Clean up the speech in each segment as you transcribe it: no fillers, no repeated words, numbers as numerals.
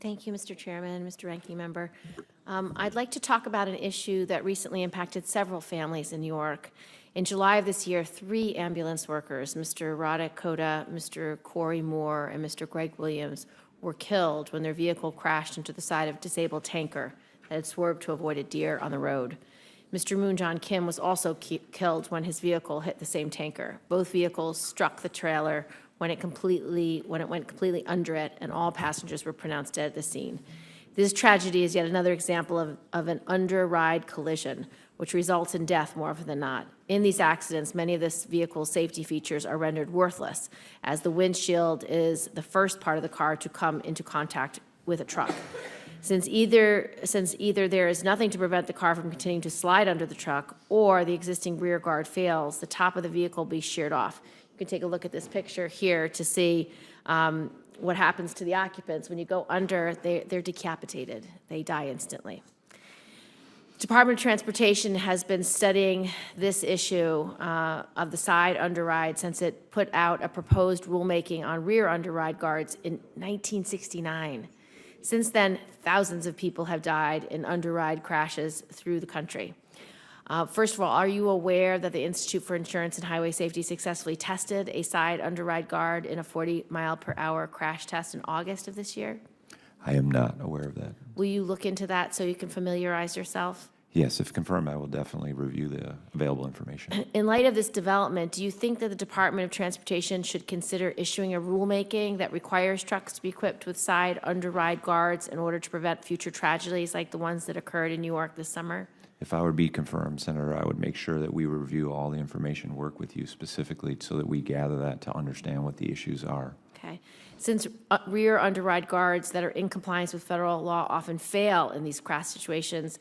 Thank you, Mr. Chairman, Mr. Ranking Member. I'd like to talk about an issue that recently impacted several families in New York. In July of this year, 3 ambulance workers, Mr. Radek Koda, Mr. Corey Moore, and Mr. Greg Williams, were killed when their vehicle crashed into the side of a disabled tanker that had swerved to avoid a deer on the road. Mr. Moon John Kim was also killed when his vehicle hit the same tanker. Both vehicles struck the trailer when it went completely under it, and all passengers were pronounced dead at the scene. This tragedy is yet another example of an underride collision, which results in death more often than not. In these accidents, many of this vehicle's safety features are rendered worthless, as the windshield is the first part of the car to come into contact with a truck. Since either there is nothing to prevent the car from continuing to slide under the truck, or the existing rear guard fails, the top of the vehicle will be sheared off. You can take a look at this picture here to see what happens to the occupants. When you go under, they're decapitated. They die instantly. Department of Transportation has been studying this issue of the side underride since it put out a proposed rulemaking on rear underride guards in 1969. Since then, thousands of people have died in underride crashes through the country. First of all, are you aware that the Institute for Insurance and Highway Safety successfully tested a side underride guard in a 40-mile-per-hour crash test in August of this year? I am not aware of that. Will you look into that so you can familiarize yourself? Yes, if confirmed, I will definitely review the available information. In light of this development, do you think that the Department of Transportation should consider issuing a rulemaking that requires trucks to be equipped with side underride guards in order to prevent future tragedies like the ones that occurred in New York this summer? If I would be confirmed, Senator, I would make sure that we review all the information, work with you specifically so that we gather that to understand what the issues are. Okay. Since rear underride guards that are in compliance with federal law often fail in these crash situations,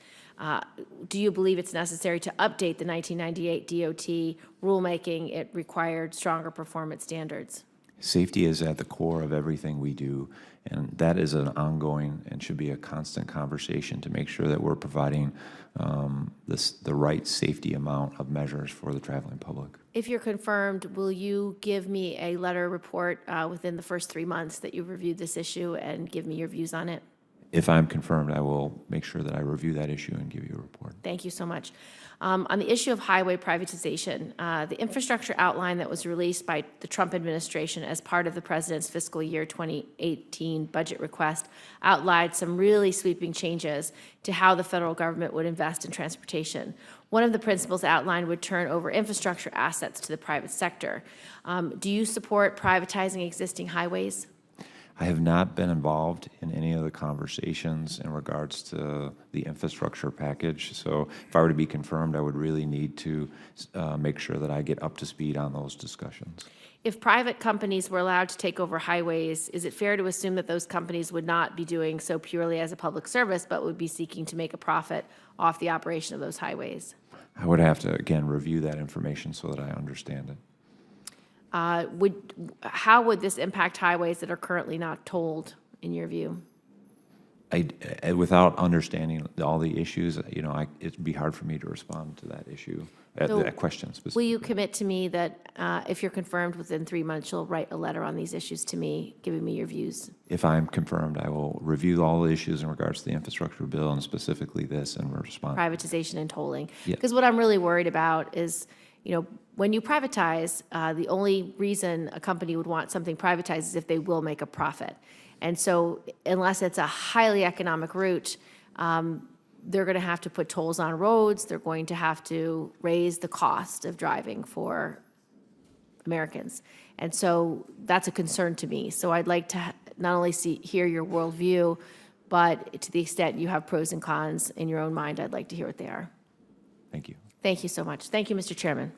do you believe it's necessary to update the 1998 DOT rulemaking? It required stronger performance standards. Safety is at the core of everything we do, and that is an ongoing and should be a constant conversation to make sure that we're providing the right safety amount of measures for the traveling public. If you're confirmed, will you give me a letter report within the first 3 months that you've reviewed this issue and give me your views on it? If I'm confirmed, I will make sure that I review that issue and give you a report. Thank you so much. On the issue of highway privatization, the infrastructure outline that was released by the Trump administration as part of the president's fiscal year 2018 budget request outlined some really sweeping changes to how the federal government would invest in transportation. One of the principles outlined would turn over infrastructure assets to the private sector. Do you support privatizing existing highways? I have not been involved in any of the conversations in regards to the infrastructure package. So if I were to be confirmed, I would really need to make sure that I get up to speed on those discussions. If private companies were allowed to take over highways, is it fair to assume that those companies would not be doing so purely as a public service, but would be seeking to make a profit off the operation of those highways? I would have to, again, review that information so that I understand it. How would this impact highways that are currently not tolled, in your view? Without understanding all the issues, it'd be hard for me to respond to that issue, that question specifically. Will you commit to me that if you're confirmed within 3 months, you'll write a letter on these issues to me, giving me your views? If I'm confirmed, I will review all the issues in regards to the infrastructure bill and specifically this and respond. Privatization and tolling. Yeah. Because what I'm really worried about is, when you privatize, the only reason a company would want something privatized is if they will make a profit. And so unless it's a highly economic route, they're going to have to put tolls on roads. They're going to have to raise the cost of driving for Americans. And so that's a concern to me. So I'd like to not only hear your worldview, but to the extent you have pros and cons in your own mind, I'd like to hear what they are. Thank you. Thank you so much. Thank you, Mr. Chairman.